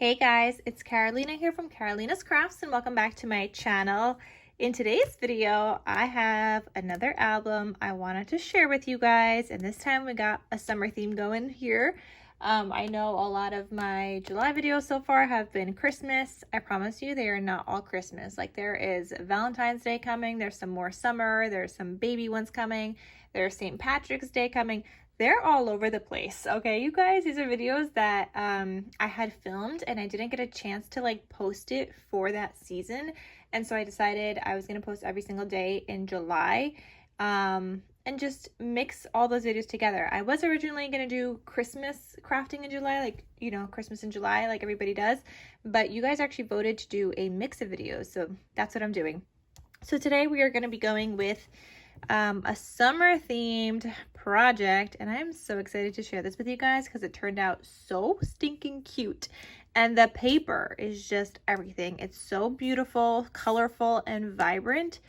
Hey guys, it's Carolina here from KarolinasKrafts and welcome back to my channel. In today's video, I have another album I wanted to share with you guys, and this time we got a summer theme going here. I know a lot of my July videos so far have been Christmas. I promise you they are not all Christmas. Like there is Valentine's Day coming, there's some more summer, there's some baby ones coming, there's St. Patrick's Day coming. They're all over the place. Okay, you guys, these are videos that I had filmed and I didn't get a chance to like post it for that season. And so I decided I was going to post every single day in July and just mix all those videos together. I was originally going to do Christmas crafting in July, like, you know, Christmas in July, like everybody does. But you guys actually voted to do a mix of videos. So that's what I'm doing. So today we are going to be going with a summer themed project, and I'm so excited to share this with you guys because it turned out so stinking cute, and the paper is just everything. It's so beautiful, colorful, and vibrant.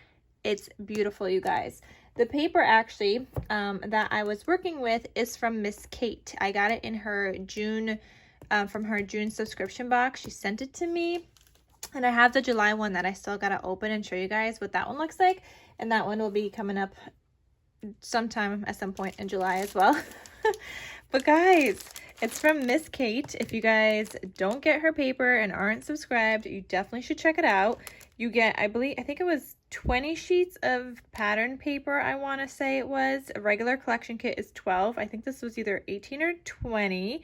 It's beautiful, you guys. The paper actually that I was working with is from Miss Kate. I got it in her June from her June subscription box. She sent it to me. And I have the July one that I still gotta open and show you guys what that one looks like. And that one will be coming up sometime at some point in July as well. But guys, it's from Miss Kate. If you guys don't get her paper and aren't subscribed, you definitely should check it out. You get, I think it was 20 sheets of pattern paper, I want to say it was. A regular collection kit is 12. I think this was either 18 or 20.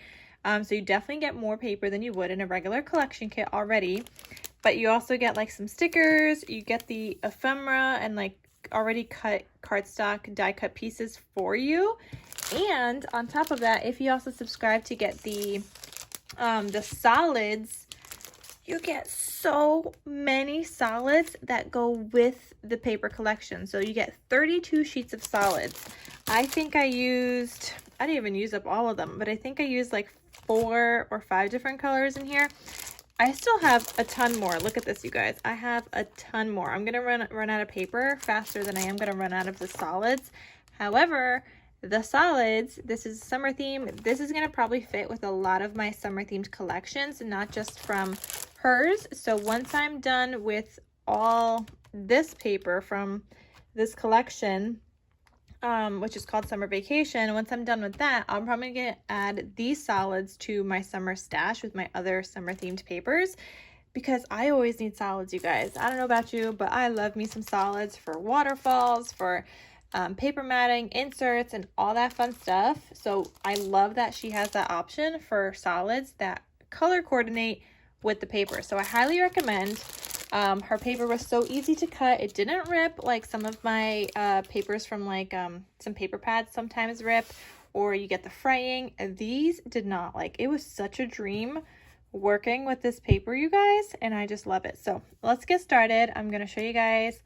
So you definitely get more paper than you would in a regular collection kit already. But you also get like some stickers, you get the ephemera and like already cut cardstock die cut pieces for you. And on top of that, if you also subscribe to get the solids, you get so many solids that go with the paper collection. So you get 32 sheets of solids. I think I didn't even use up all of them, but I think I used like 4 or 5 different colors in here. I still have a ton more. Look at this, you guys. I have a ton more. I'm gonna run out of paper faster than I am gonna run out of the solids. However, the solids, this is summer theme. This is gonna probably fit with a lot of my summer themed collections, not just from hers. So once I'm done with all this paper from this collection, which is called Summer Vacation. Once I'm done with that, I'm probably going to add these solids to my summer stash with my other summer themed papers because I always need solids, you guys. I don't know about you, but I love me some solids for waterfalls, for paper matting, inserts, and all that fun stuff. So I love that she has that option for solids that color coordinate with the paper. So I highly recommend. Her paper was so easy to cut. It didn't rip like some of my papers from like some paper pads sometimes rip, or you get the fraying. These did not. Like, it was such a dream working with this paper, you guys, and I just love it. So let's get started. I'm going to show you guys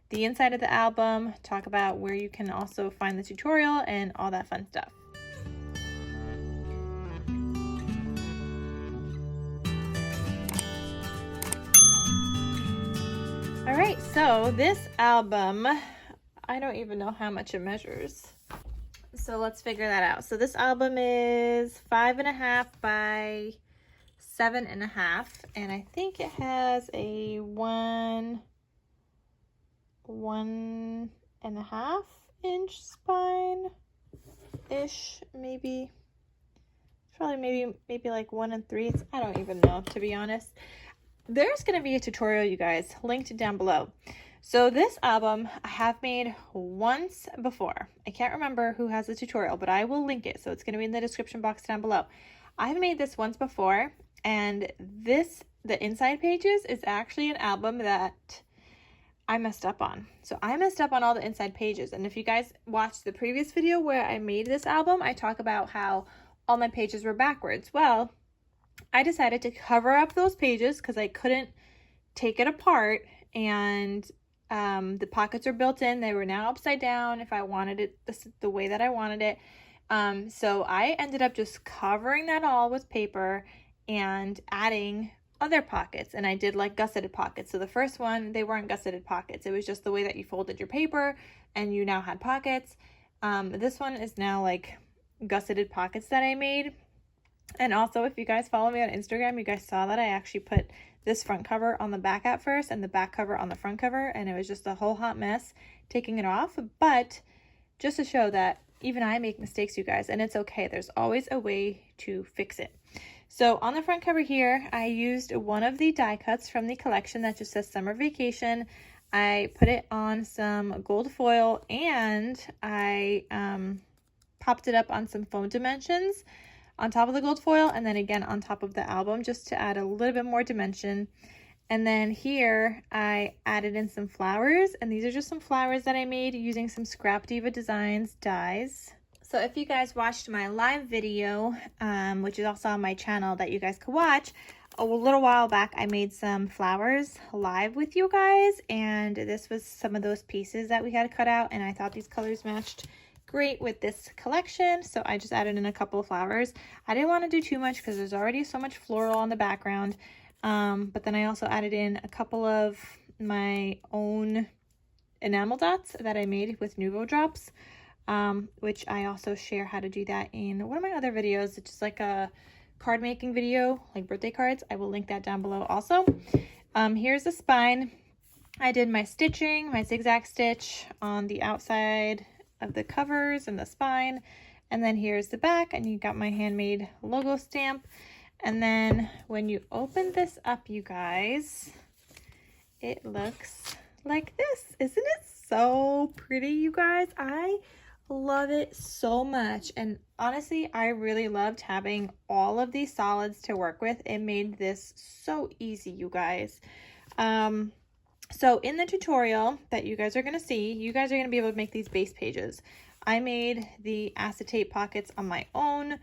the inside of the album, talk about where you can also find the tutorial and all that fun stuff. All right, so this album, I don't even know how much it measures. So let's figure that out. So this album is 5.5 by 7.5, and I think it has a 1.5 inch spine ish, maybe. Probably maybe like 1 3/8. I don't even know, to be honest. There's going to be a tutorial, you guys, linked down below. So this album I have made once before. I can't remember who has the tutorial, but I will link it. So it's going to be in the description box down below. I've made this once before, and the inside pages is actually an album that I messed up on. So I messed up on all the inside pages. And if you guys watched the previous video where I made this album, I talk about how all my pages were backwards. Well, I decided to cover up those pages because I couldn't take it apart, and the pockets are built in. They were now upside down if I wanted it the way that I wanted it. So I ended up just covering that all with paper and adding other pockets, and I did like gusseted pockets. So the first one, they weren't gusseted pockets. It was just the way that you folded your paper and you now had pockets. This one is now like gusseted pockets that I made. And also, if you guys follow me on Instagram, you guys saw that I actually put this front cover on the back at first and the back cover on the front cover, and it was just a whole hot mess taking it off. But just to show that even I make mistakes, you guys, and it's okay. There's always a way to fix it. So on the front cover here, I used one of the die cuts from the collection that just says Summer Vacation. I put it on some gold foil, and I popped it up on some foam dimensions on top of the gold foil, and then again on top of the album, just to add a little bit more dimension. And then here I added in some flowers, and these are just some flowers that I made using some Scrap Diva Designs dies. So if you guys watched my live video, which is also on my channel that you guys could watch, a little while back I made some flowers live with you guys, and this was some of those pieces that we had cut out, and I thought these colors matched great with this collection, so I just added in a couple of flowers. I didn't want to do too much because there's already so much floral on the background, but then I also added in a couple of my own enamel dots that I made with Nuvo drops, which I also share how to do that in one of my other videos. It's just like a card making video, like birthday cards. I will link that down below also. Here's the spine. I did my stitching, my zigzag stitch on the outside of the covers and the spine, and then here's the back, and you got my handmade logo stamp. And then when you open this up, you guys, it looks like this. Isn't it so pretty, you guys? I love it so much, and honestly I really loved having all of these solids to work with. It made this so easy, you guys. So in the tutorial that you guys are going to see, you guys are going to be able to make these base pages. I made the acetate pockets on my own,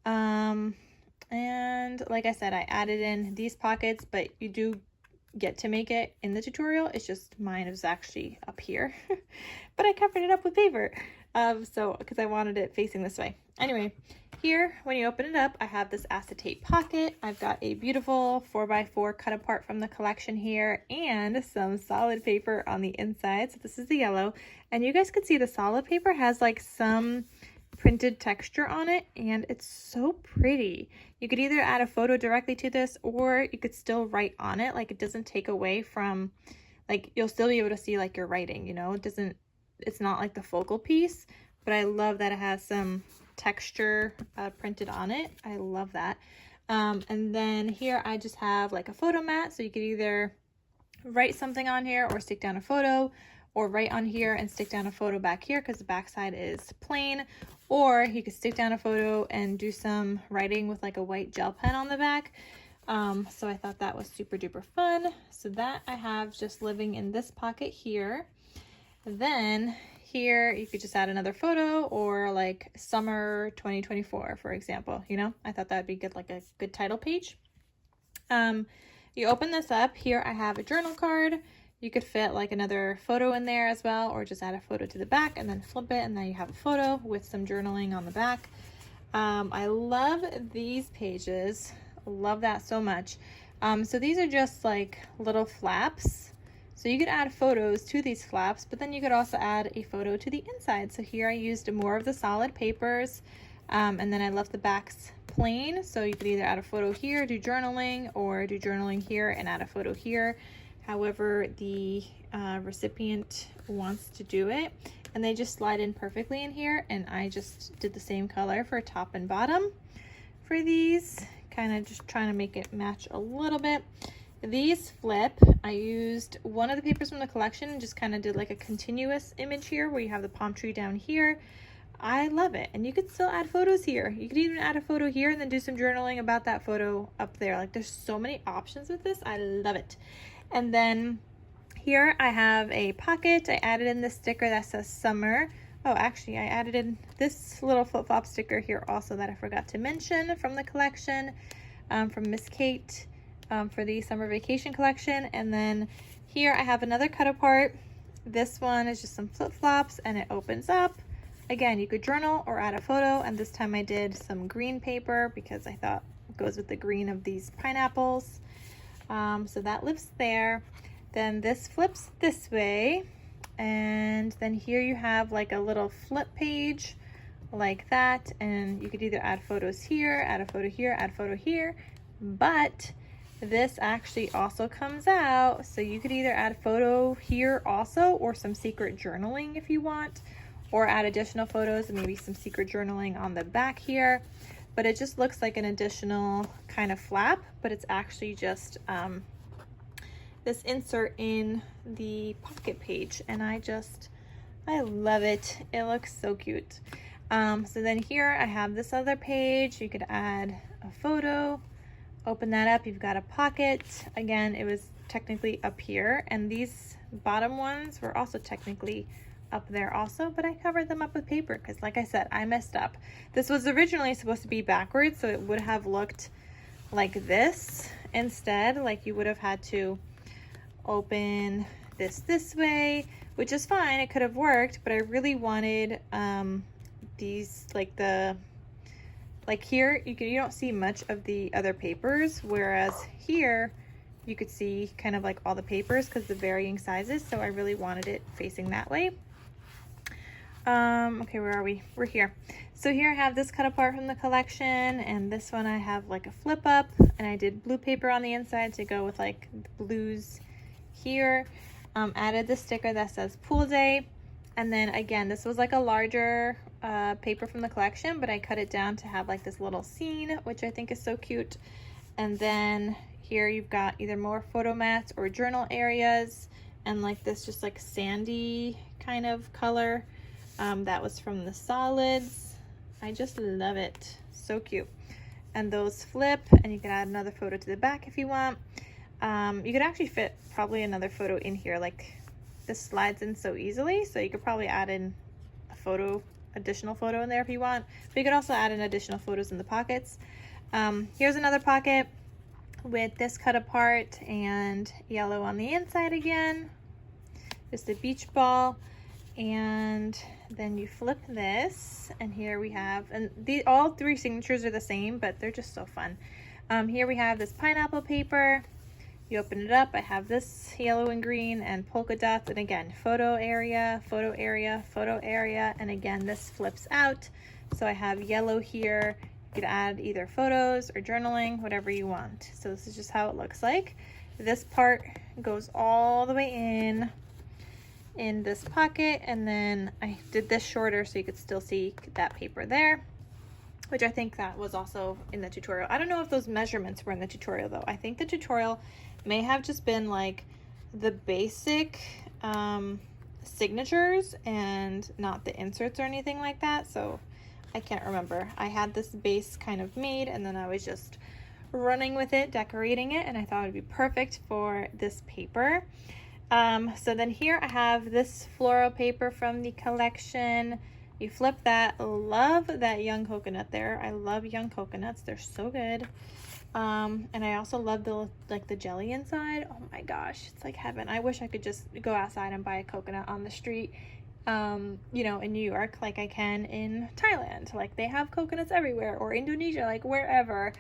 and like I said, I added in these pockets, but you do get to make it in the tutorial. It's just mine is actually up here, but I covered it up with paper, so because I wanted it facing this way. Anyway, here when you open it up, I have this acetate pocket. I've got a beautiful 4x4 cut apart from the collection here, and some solid paper on the inside. So this is the yellow, and you guys can see the solid paper has like some printed texture on it, and it's so pretty. You could either add a photo directly to this, or you could still write on it. Like, it doesn't take away from, like, you'll still be able to see like your writing, you know. It's not like the focal piece, but I love that it has some texture printed on it. I love that. And then here I just have like a photo mat, so you could either write something on here or stick down a photo, or write on here and stick down a photo back here because the back side is plain, or you could stick down a photo and do some writing with like a white gel pen on the back. So I thought that was super duper fun. So that I have just living in this pocket here. Then here you could just add another photo, or like summer 2024, for example. You know, I thought that would be good, like a good title page. You open this up, here I have a journal card. You could fit like another photo in there as well, or just add a photo to the back and then flip it, and then you have a photo with some journaling on the back. I love these pages, love that so much. So these are just like little flaps. So you could add photos to these flaps, but then you could also add a photo to the inside. So here I used more of the solid papers, and then I left the backs plain. So you could either add a photo here, do journaling, or do journaling here and add a photo here. However the recipient wants to do it, and they just slide in perfectly in here. And I just did the same color for top and bottom for these, kind of just trying to make it match a little bit. These flip. I used one of the papers from the collection and just kind of did like a continuous image here where you have the palm tree down here. I love it. And you could still add photos here. You could even add a photo here and then do some journaling about that photo up there. Like, there's so many options with this. I love it. And then here I have a pocket. I added in this sticker that says summer. Oh, actually I added in this little flip-flop sticker here also that I forgot to mention from the collection, from Miss Kate, for the summer vacation collection. And then here I have another cut apart. This one is just some flip-flops, and it opens up. Again, you could journal or add a photo, and this time I did some green paper because I thought it goes with the green of these pineapples. So that lives there. Then this flips this way, and then here you have like a little flip page like that, and you could either add photos here, add a photo here, add a photo here, but this actually also comes out, so you could either add a photo here also, or some secret journaling if you want, or add additional photos and maybe some secret journaling on the back here. But it just looks like an additional kind of flap, but it's actually just this insert in the pocket page, and I love it. It looks so cute. So then here I have this other page. You could add a photo, open that up, you've got a pocket. Again, it was technically up here, and these bottom ones were also technically up there also, but I covered them up with paper because, like I said, I messed up. This was originally supposed to be backwards, so it would have looked like this instead. Like you would have had to open this way, which is fine, it could have worked, but I really wanted these, like here you don't see much of the other papers, whereas here you could see kind of like all the papers because the varying sizes, so I really wanted it facing that way. Okay, where are we? We're here. So here I have this cut apart from the collection, and this one I have like a flip up, and I did blue paper on the inside to go with like the blues here. Added the sticker that says pool day, and then again, this was like a larger paper from the collection, but I cut it down to have like this little scene, which I think is so cute. And then here you've got either more photo mats or journal areas, and like this just like sandy kind of color. That was from the solids. I just love it. So cute. And those flip, and you can add another photo to the back if you want. You could actually fit probably another photo in here. Like this slides in so easily, so you could probably add in a photo, additional photo in there if you want. But you could also add in additional photos in the pockets. Here's another pocket with this cut apart and yellow on the inside again. Just a beach ball. And then you flip this, and here we have, and all three signatures are the same, but they're just so fun. Here we have this pineapple paper. You open it up, I have this yellow and green and polka dots, and again, photo area, photo area, photo area, and again, this flips out. So I have yellow here. You could add either photos or journaling, whatever you want. So this is just how it looks like. This part goes all the way in this pocket, and then I did this shorter so you could still see that paper there, which I think that was also in the tutorial. I don't know if those measurements were in the tutorial though. I think the tutorial may have just been like the basic signatures and not the inserts or anything like that, so I can't remember. I had this base kind of made, and then I was just running with it, decorating it, and I thought it would be perfect for this paper. So then here I have this floral paper from the collection. You flip that. Love that young coconut there. I love young coconuts. They're so good. And I also love the jelly inside. Oh my gosh, it's like heaven. I wish I could just go outside and buy a coconut on the street, you know, in New York, like I can in Thailand. Like they have coconuts everywhere, or Indonesia, like wherever.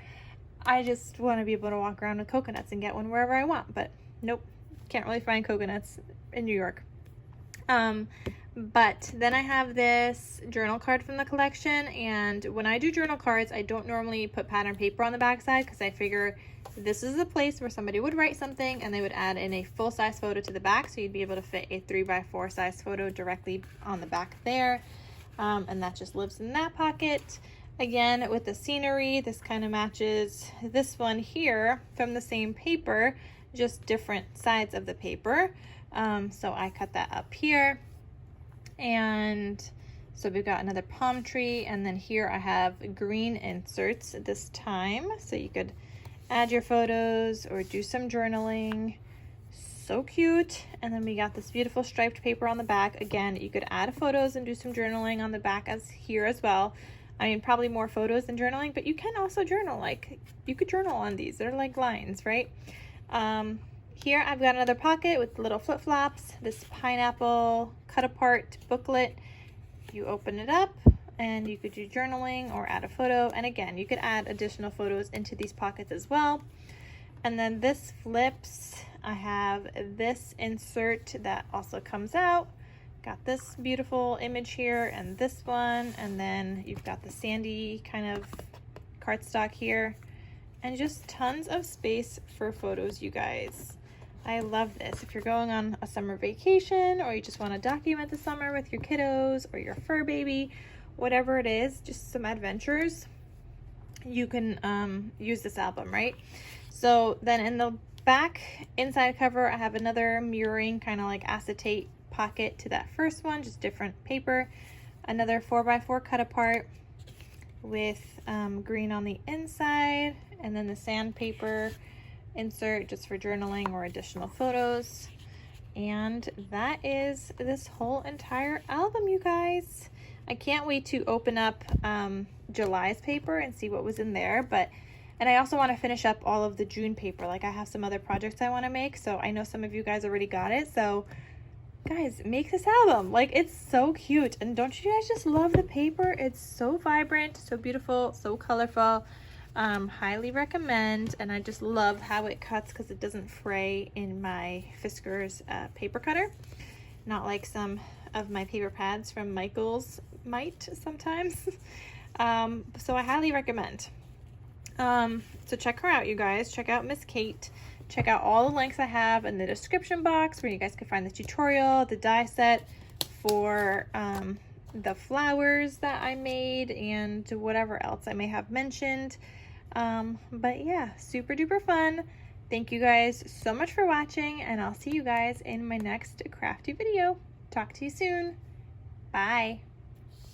I just want to be able to walk around with coconuts and get one wherever I want, but nope. Can't really find coconuts in New York. But then I have this journal card from the collection, and when I do journal cards, I don't normally put pattern paper on the back side because I figure this is a place where somebody would write something and they would add in a full-size photo to the back, so you'd be able to fit a 3x4 size photo directly on the back there, and that just lives in that pocket. Again, with the scenery, this kind of matches this one here from the same paper, just different sides of the paper. So I cut that up here, and so we've got another palm tree, and then here I have green inserts this time, so you could add your photos or do some journaling. So cute. And then we got this beautiful striped paper on the back. Again, you could add photos and do some journaling on the back as here as well. I mean, probably more photos than journaling, but you can also journal. Like, you could journal on these. They're like lines, right? Here I've got another pocket with little flip-flops, this pineapple cut apart booklet. You open it up and you could do journaling or add a photo, and again, you could add additional photos into these pockets as well. And then this flips. I have this insert that also comes out. got this beautiful image here and this one, and then you've got the sandy kind of cardstock here, and just tons of space for photos, you guys. I love this. If you're going on a summer vacation, or you just want to document the summer with your kiddos or your fur baby, whatever it is, just some adventures, you can use this album, right? So then in the back inside cover, I have another mirroring kind of like acetate pocket to that first one, just different paper. Another 4x4 cut apart with green on the inside, and then the sandpaper insert just for journaling or additional photos. And that is this whole entire album, you guys. I can't wait to open up July's paper and see what was in there, and I also want to finish up all of the June paper. Like, I have some other projects I want to make, so I know some of you guys already got it. So guys, make this album. Like, it's so cute, and don't you guys just love the paper? It's so vibrant, so beautiful, so colorful. Highly recommend. And I just love how it cuts because it doesn't fray in my Fiskars paper cutter, not like some of my paper pads from Michaels might sometimes. So I highly recommend. So check her out, you guys. Check out Miss Kate. Check out all the links I have in the description box where you guys can find the tutorial, the die set for the flowers that I made, and whatever else I may have mentioned. But yeah, super duper fun. Thank you guys so much for watching, and I'll see you guys in my next crafty video. Talk to you soon. Bye.